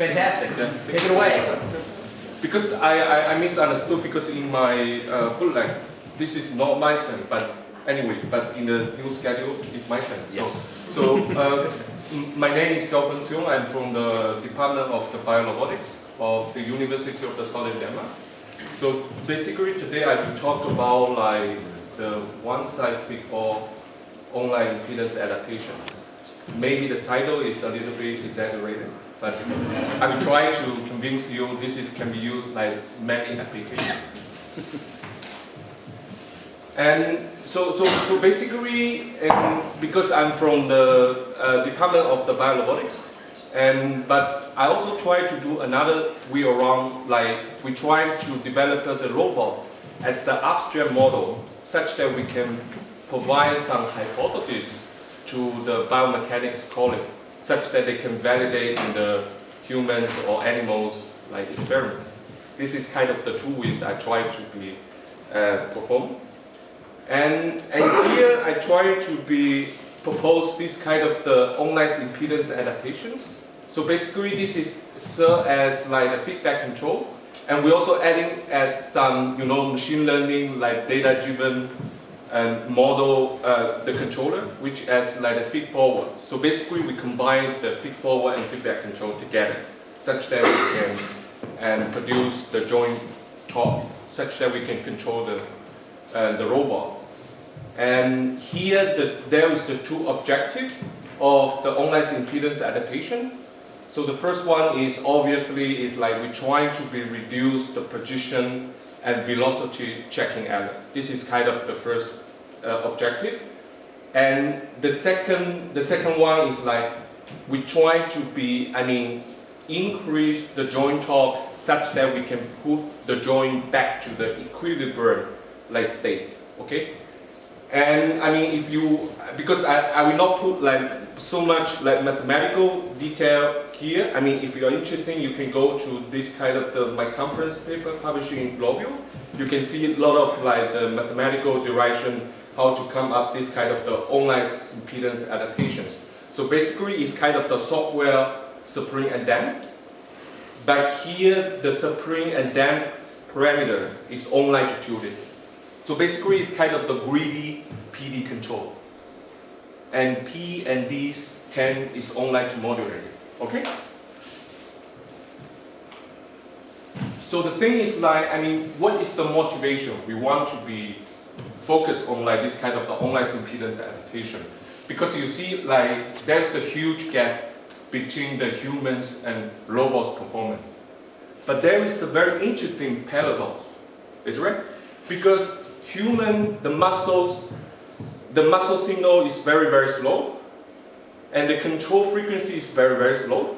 Fantastic. Take it away. Because I misunderstood, because in my booklet, this is not my turn, but anyway, but in the new schedule, it's my turn. Yes. So my name is Xiong. I'm from the Department of the Biorobotics of the University of the Southern Denmark. So basically today I will talk about like the one-size-fits-all online impedance adaptations. Maybe the title is a little bit exaggerated, but I will try to convince you this can be used like many applications. And so basically, because I'm from the Department of the Biorobotics, but I also try to do another way around, like we try to develop the robot as the abstract model, such that we can provide some hypotheses to the biomechanics colleague, such that they can validate in the humans or animals like experiments. This is kind of the two ways I try to be perform. And here I try to propose this kind of the online impedance adaptations. So basically this is serve as like a feedback control, and we're also adding at some machine learning like data-driven model the controller, which as like a feed forward. So basically we combine the feed forward and feedback control together, such that we can produce the joint torque, such that we can control the robot. And here there is the two objectives of the online impedance adaptation. So the first one is obviously like we're trying to reduce the position and velocity checking error. This is kind of the first objective. And the second one is like we try to increase the joint torque such that we can put the joint back to the equilibrium like state. Okay? And because I will not put like so much like mathematical detail here. If you are interested, you can go to this kind of my conference paper published in Global. You can see a lot of like the mathematical derivation, how to come up this kind of the online impedance adaptations. So basically it's kind of the software spring and damp. But here the spring and damp parameter is online tutored. So basically it's kind of the greedy PD control. And P and D's 10 is online to modulate. Okay? So the thing is like, what is the motivation? We want to be focused on like this kind of the online impedance adaptation. Because you see like there's the huge gap between the humans and robots' performance. But there is a very interesting paradox. Is right? Because the muscle signal is very, very slow, and the control frequency is very, very slow,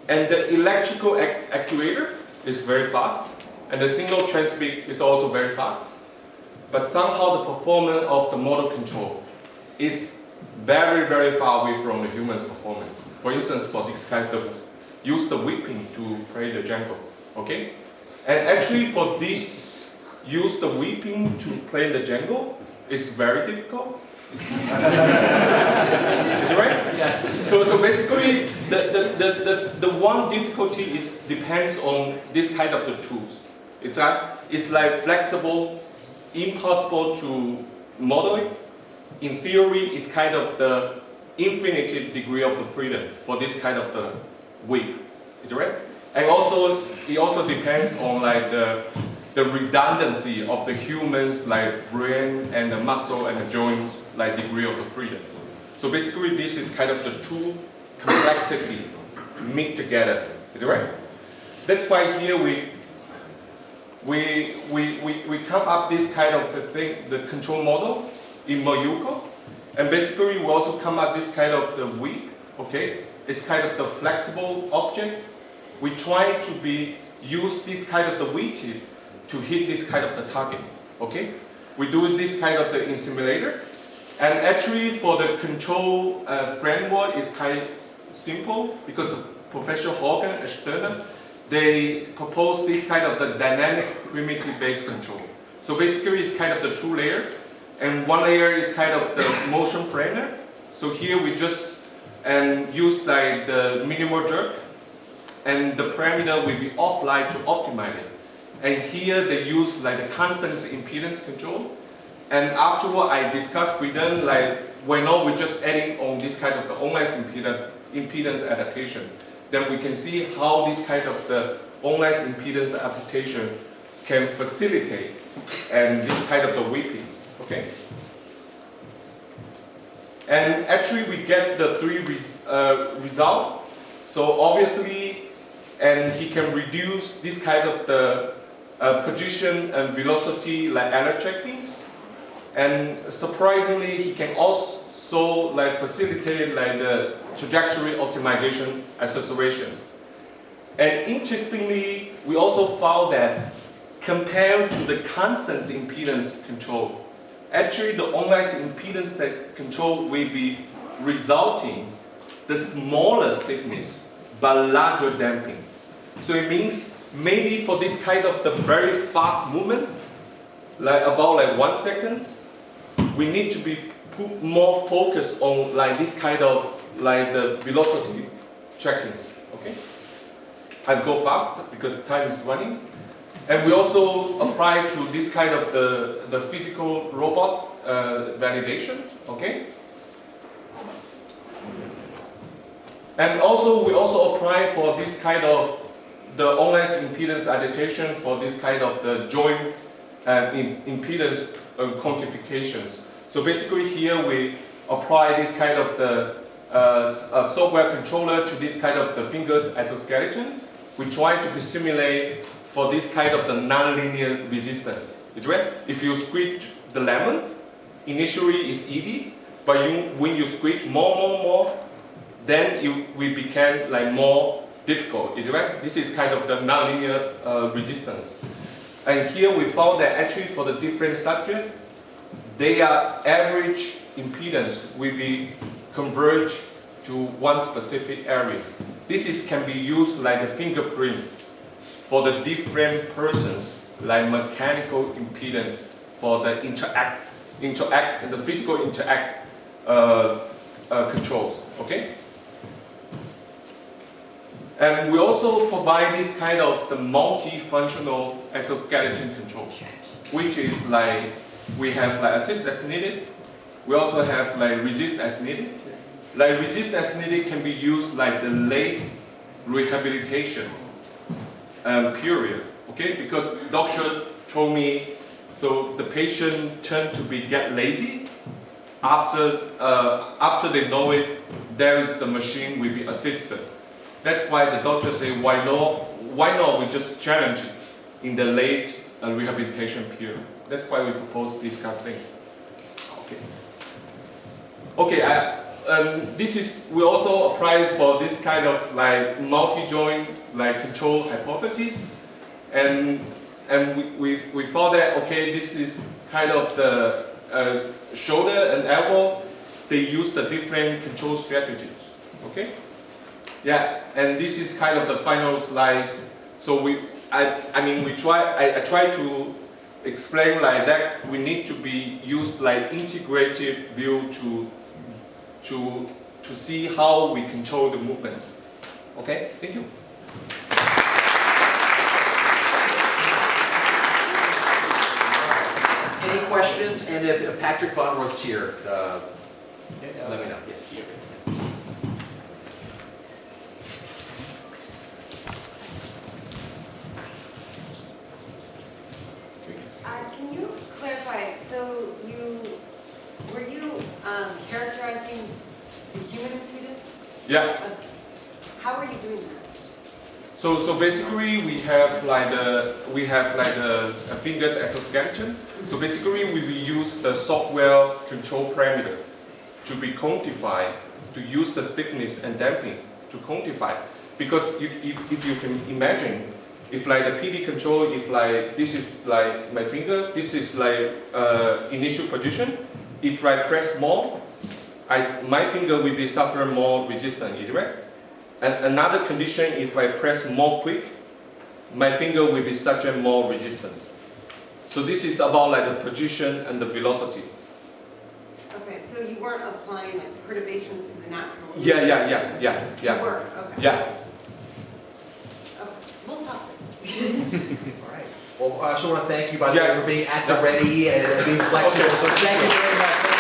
and the electrical actuator is very fast, and the signal transmit is also very fast, but somehow the performance of the motor control is very, very far away from the human's performance. For instance, for this kind of use the whipping to play the Django, okay? And actually for this, use the whipping to play the Django is very difficult. Is it right? Yes. So basically, the one difficulty depends on this kind of the tools. It's like flexible, impossible to model it. In theory, it's kind of the infinite degree of the freedom for this kind of the whip. Is it right? And also, it also depends on like the redundancy of the human's like brain and the muscle and the joints like degree of the freedoms. So basically this is kind of the two complexity meet together. Is it right? That's why here we come up this kind of the control model in Mayuko, and basically we also come up this kind of the whip. Okay, it's kind of the flexible object. We try to use this kind of the whip tip to hit this kind of the target, okay? We do this kind of the in simulator, and actually for the control framework is kind of simple because Professor Hogan and Sterner, they propose this kind of the dynamic primitive based control. So basically it's kind of the two layer, and one layer is kind of the motion planner. So here we just use like the minimal jerk and the parameter will be offline to optimize it. And here they use like the constant impedance control. And afterward, I discussed with them like, why not we just adding on this kind of the online impedance adaptation. Then we can see how this kind of the online impedance adaptation can facilitate and this kind of the whippings, okay? And actually we get the three result. So obviously, and he can reduce this kind of the position and velocity like error checkings. And surprisingly, he can also like facilitate like the trajectory optimization accelerations. And interestingly, we also found that compared to the constant impedance control, actually the online impedance control will be resulting the smaller stiffness but larger damping. So it means maybe for this kind of the very fast movement, like about like 1 second, we need to be put more focus on like this kind of like the velocity checkings. Okay, I'll go fast because time is running. And we also apply to this kind of the physical robot validations. Okay. And also we also apply for this kind of the online impedance adaptation for this kind of the joint impedance quantifications. So basically here we apply this kind of the software controller to this kind of the fingers exoskeletons. We try to simulate for this kind of the nonlinear resistance. Right? If you squeeze the lemon, initially it's easy, but when you squeeze more, then we become like more difficult. Right? This is kind of the nonlinear resistance. And here we found that actually for the different subjects, their average impedance will be converged to one specific area. This can be used like a fingerprint for the different persons, like mechanical impedance for the interact and the physical interact controls. Okay. And we also provide this kind of the multifunctional exoskeleton control, which is like we have like assist as needed. We also have like resist as needed. Like resist as needed can be used like the late rehabilitation period. Okay, because doctor told me so the patient tend to get lazy after they know it. There is the machine will be assisted. That's why the doctor say, why not we just challenge it in the late rehabilitation period. That's why we propose these kind of things. Okay, this is, we also apply for this kind of like multi-joint like control hypothesis. And we found that, okay, this is kind of the shoulder and elbow, they use the different control strategies. Okay? Yeah, and this is kind of the final slides. So I try to explain like that we need to be used like integrative view to see how we control the movements. Okay, thank you. Any questions? And if Patrick Von Roth's here, let me know. Yeah. Can you clarify, so were you characterizing the human impedance? Yeah. How are you doing that? So basically we have like a fingers exoskeleton. So basically we will use the software control parameter to be quantified, to use the stiffness and damping to quantify. Because if you can imagine, if like the PD control, if like this is like my finger, this is like initial position. If I press more, my finger will be suffer more resistance, is right? And another condition, if I press more quick, my finger will be suffer more resistance. So this is about like the position and the velocity. Okay, so you weren't applying like perturbations to the natural. Yeah. You were, okay. Yeah. All right. Well, I also want to thank you, by the way, Yeah. for being at the ready and being flexible. Okay. So thank you very much.